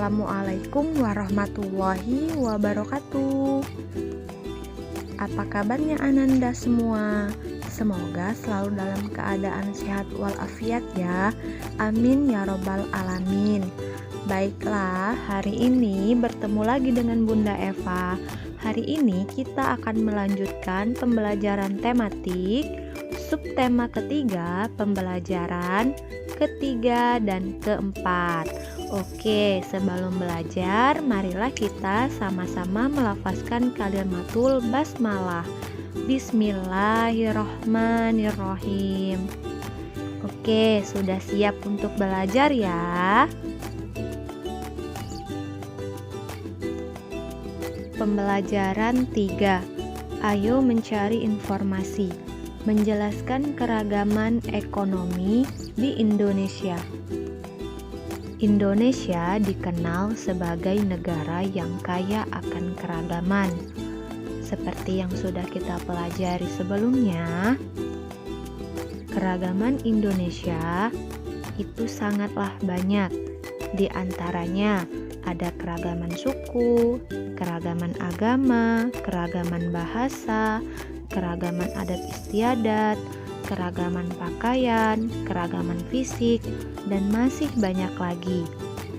Assalamualaikum warahmatullahi wabarakatuh. Apa kabarnya Ananda semua? Semoga selalu dalam keadaan sehat walafiat ya. Amin ya robbal alamin. Baiklah, hari ini bertemu lagi dengan Bunda Eva. Hari ini kita akan melanjutkan pembelajaran tematik subtema ketiga, pembelajaran ketiga dan keempat. Oke, sebelum belajar, marilah kita sama-sama melafazkan kalimatul basmalah. Bismillahirrohmanirrohim. Oke, sudah siap untuk belajar ya? Pembelajaran 3. Ayo mencari informasi. Menjelaskan keragaman ekonomi di Indonesia. Indonesia dikenal sebagai negara yang kaya akan keragaman. Seperti yang sudah kita pelajari sebelumnya, keragaman Indonesia itu sangatlah banyak. Di antaranya ada keragaman suku, keragaman agama, keragaman bahasa, keragaman adat istiadat, keragaman pakaian, keragaman fisik, dan masih banyak lagi.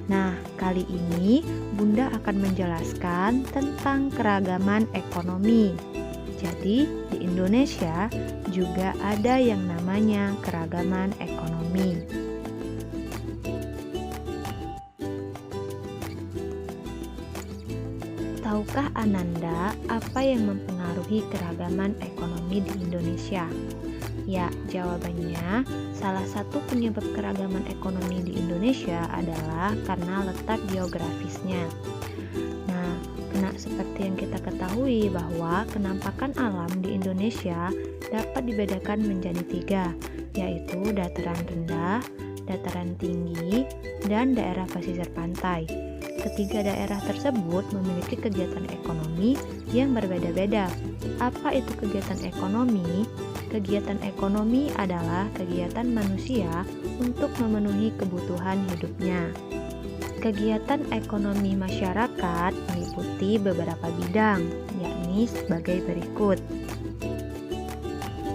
Nah, kali ini Bunda akan menjelaskan tentang keragaman ekonomi. Jadi, di Indonesia juga ada yang namanya keragaman ekonomi. Tahukah Ananda apa yang mempengaruhi keragaman ekonomi di Indonesia? Ya, jawabannya salah satu penyebab keragaman ekonomi di Indonesia adalah karena letak geografisnya. Nah, seperti yang kita ketahui bahwa kenampakan alam di Indonesia dapat dibedakan menjadi 3, yaitu dataran rendah, dataran tinggi, dan daerah pesisir pantai. Ketiga daerah tersebut memiliki kegiatan ekonomi yang berbeda-beda. Apa itu kegiatan ekonomi? Kegiatan ekonomi adalah kegiatan manusia untuk memenuhi kebutuhan hidupnya. Kegiatan ekonomi masyarakat meliputi beberapa bidang, yakni sebagai berikut.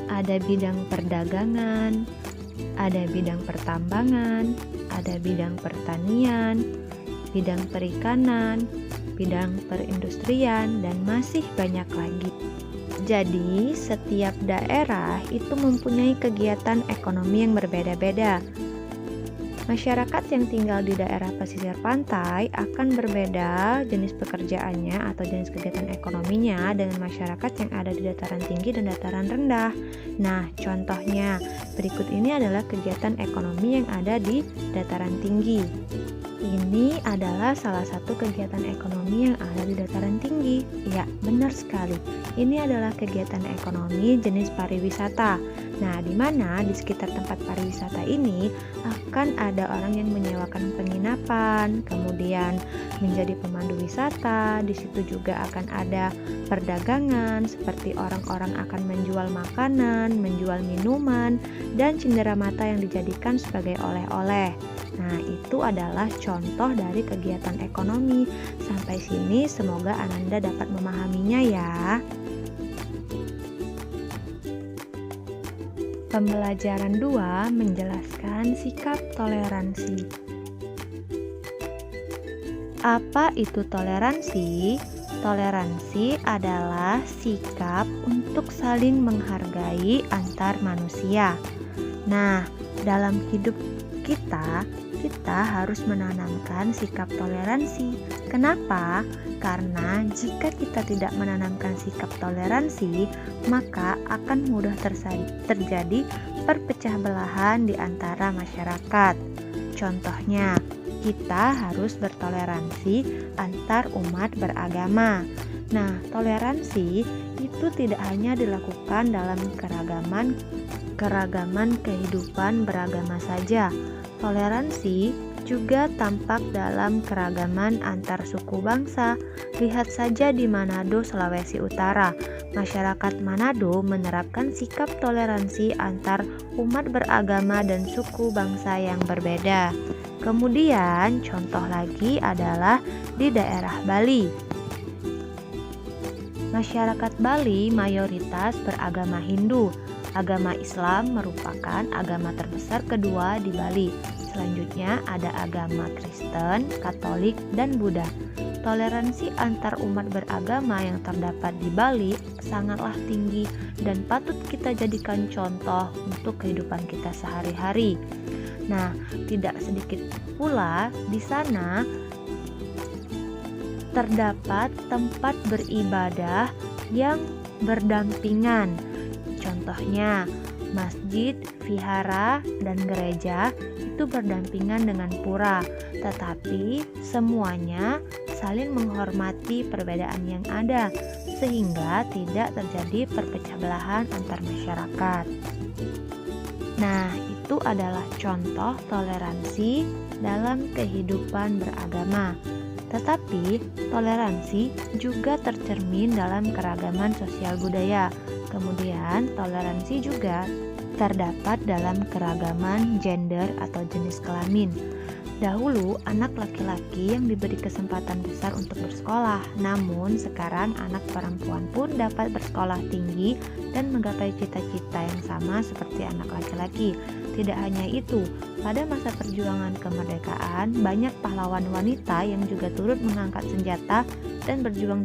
Ada bidang perdagangan, ada bidang pertambangan, ada bidang pertanian, bidang perikanan, bidang perindustrian, dan masih banyak lagi. Jadi, setiap daerah itu mempunyai kegiatan ekonomi yang berbeda-beda. Masyarakat yang tinggal di daerah pesisir pantai akan berbeda jenis pekerjaannya atau jenis kegiatan ekonominya dengan masyarakat yang ada di dataran tinggi dan dataran rendah. Nah, contohnya berikut ini adalah kegiatan ekonomi yang ada di dataran tinggi. Ini adalah salah satu kegiatan ekonomi yang ada di dataran tinggi. Ya, benar sekali. Ini adalah kegiatan ekonomi jenis pariwisata. Nah, di mana di sekitar tempat pariwisata ini akan ada orang yang menyewakan penginapan, kemudian menjadi pemandu wisata. Di situ juga akan ada perdagangan, seperti orang-orang akan menjual makanan, menjual minuman, dan cenderamata yang dijadikan sebagai oleh-oleh. Nah, itu adalah contoh dari kegiatan ekonomi. Sampai sini semoga Ananda dapat memahaminya ya. Pembelajaran 2 menjelaskan sikap toleransi. Apa itu toleransi? Toleransi adalah sikap untuk saling menghargai antar manusia. Nah, dalam hidup kita harus menanamkan sikap toleransi. Kenapa? Karena jika kita tidak menanamkan sikap toleransi, maka akan mudah terjadi perpecah belahan di antara masyarakat. Contohnya, kita harus bertoleransi antar umat beragama. Nah, toleransi itu tidak hanya dilakukan dalam keragaman kehidupan beragama saja. Toleransi juga tampak dalam keragaman antar suku bangsa. Lihat saja di Manado, Sulawesi Utara. Masyarakat Manado menerapkan sikap toleransi antar umat beragama dan suku bangsa yang berbeda. Kemudian contoh lagi adalah di daerah Bali. Masyarakat Bali mayoritas beragama Hindu. Agama Islam merupakan agama terbesar kedua di Bali. Selanjutnya ada agama Kristen, Katolik, dan Buddha. Toleransi antar umat beragama yang terdapat di Bali sangatlah tinggi dan patut kita jadikan contoh untuk kehidupan kita sehari-hari. Nah, tidak sedikit pula di sana terdapat tempat beribadah yang berdampingan. Contohnya, masjid, vihara, dan gereja itu berdampingan dengan pura, tetapi semuanya saling menghormati perbedaan yang ada sehingga tidak terjadi perpecah belahan antar masyarakat. Nah, itu adalah contoh toleransi dalam kehidupan beragama. Tetapi, toleransi juga tercermin dalam keragaman sosial budaya. Kemudian, toleransi juga terdapat dalam keragaman gender atau jenis kelamin. Dahulu, anak laki-laki yang diberi kesempatan besar untuk bersekolah, namun sekarang anak perempuan pun dapat bersekolah tinggi dan menggapai cita-cita yang sama seperti anak laki-laki. Tidak hanya itu, pada masa perjuangan kemerdekaan, banyak pahlawan wanita yang juga turut mengangkat senjata dan berjuang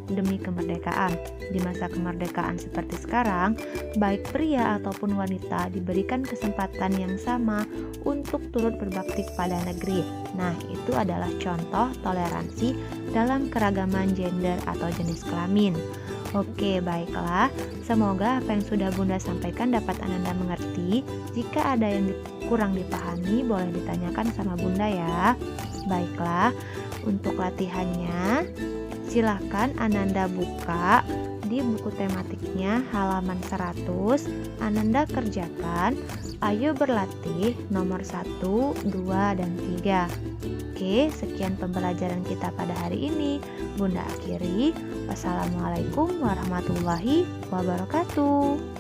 demi kemerdekaan. Di masa kemerdekaan seperti sekarang, baik pria ataupun wanita diberikan kesempatan yang sama untuk turut berbakti kepada negeri. Nah, itu adalah contoh toleransi dalam keragaman gender atau jenis kelamin. Oke, baiklah. Semoga apa yang sudah Bunda sampaikan dapat Ananda mengerti. Jika ada yang kurang dipahami, boleh ditanyakan sama Bunda ya. Baiklah, untuk latihannya, silakan Ananda buka di buku tematiknya halaman 100. Ananda kerjakan, ayo berlatih nomor 1, 2, dan 3. Oke, sekian pembelajaran kita pada hari ini. Bunda akhiri. Wassalamualaikum warahmatullahi wabarakatuh.